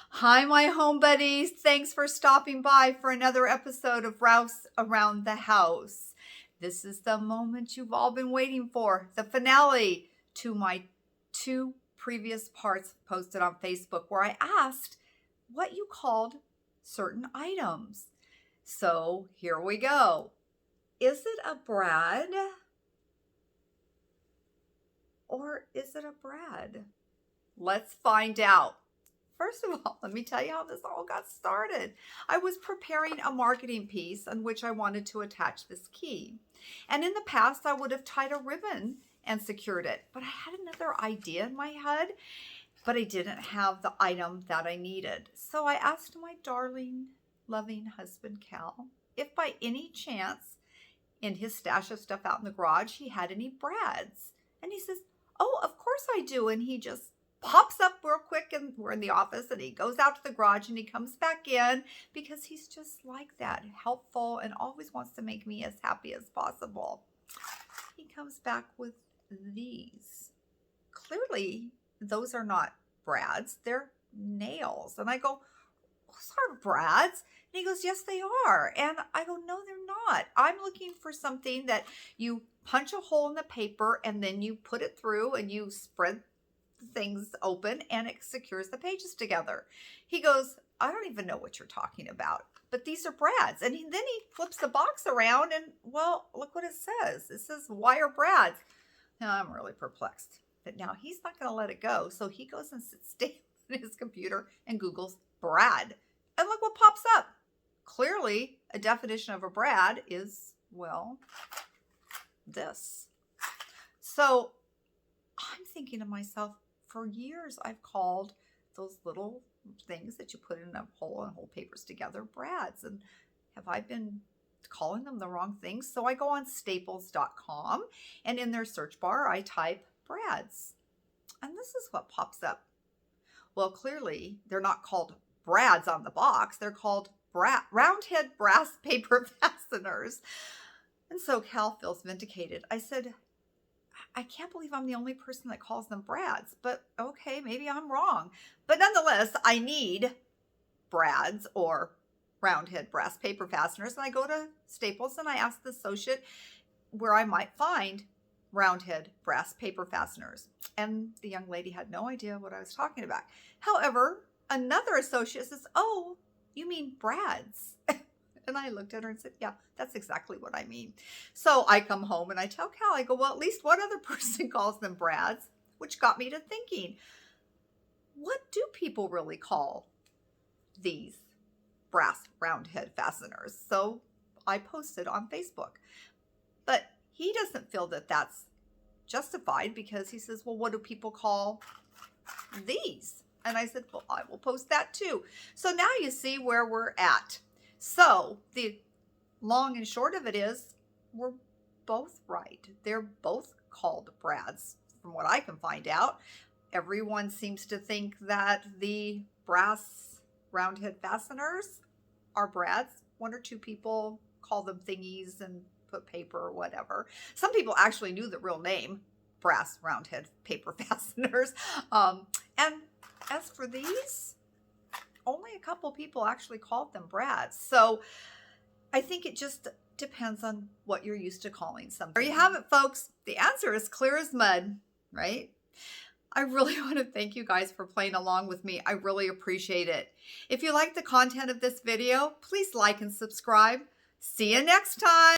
Hi, my home buddies. Thanks for stopping by for another episode of Rouse Around the House. This is the moment you've all been waiting for, the finale to my 2 previous parts posted on Facebook where I asked what you called certain items. So here we go. Is it a Brad? Or is it a Brad? Let's find out. First of all, let me tell you how this all got started. I was preparing a marketing piece on which I wanted to attach this key. And in the past, I would have tied a ribbon and secured it. But I had another idea in my head, but I didn't have the item that I needed. So I asked my darling, loving husband, Cal, if by any chance in his stash of stuff out in the garage, he had any Brads. And he says, "Oh, of course I do." And he just pops up real quick, and we're in the office, and he goes out to the garage and he comes back in because he's just like that, helpful, and always wants to make me as happy as possible. He comes back with these. Clearly, those are not Brads, they're nails. And I go, "Those are Brads." And he goes, "Yes, they are." And I go, "No, they're not. I'm looking for something that you punch a hole in the paper and then you put it through and you spread things open and it secures the pages together." He goes, "I don't even know what you're talking about, but these are Brads." And then he flips the box around and, well, look what it says. It says wire Brads. Now I'm really perplexed, but now he's not going to let it go. So he goes and sits down at his computer and Googles Brad. And look what pops up. Clearly, a definition of a Brad is, well, this. So I'm thinking to myself, for years I've called those little things that you put in a hole and hold papers together Brads. And have I been calling them the wrong things? So I go on staples.com and in their search bar I type Brads. And this is what pops up. Well, clearly they're not called Brads on the box. They're called roundhead brass paper fasteners. And so Cal feels vindicated. I said, "I can't believe I'm the only person that calls them Brads, but okay, maybe I'm wrong. But nonetheless, I need Brads or roundhead brass paper fasteners." And I go to Staples and I ask the associate where I might find roundhead brass paper fasteners. And the young lady had no idea what I was talking about. However, another associate says, "Oh, you mean Brads." And I looked at her and said, "Yeah, that's exactly what I mean." So I come home and I tell Cal, I go, "Well, at least one other person calls them Brads," which got me to thinking, what do people really call these brass roundhead fasteners? So I posted on Facebook. But he doesn't feel that that's justified because he says, "Well, what do people call these?" And I said, "Well, I will post that too." So now you see where we're at. So the long and short of it is we're both right. They're both called Brads from what I can find out. Everyone seems to think that the brass roundhead fasteners are Brads. 1 or 2 people call them thingies and put paper or whatever. Some people actually knew the real name, brass roundhead paper fasteners. And as for these, only a couple people actually called them Brads. So I think it just depends on what you're used to calling something. There you have it, folks. The answer is clear as mud, right? I really want to thank you guys for playing along with me. I really appreciate it. If you like the content of this video, please like and subscribe. See you next time.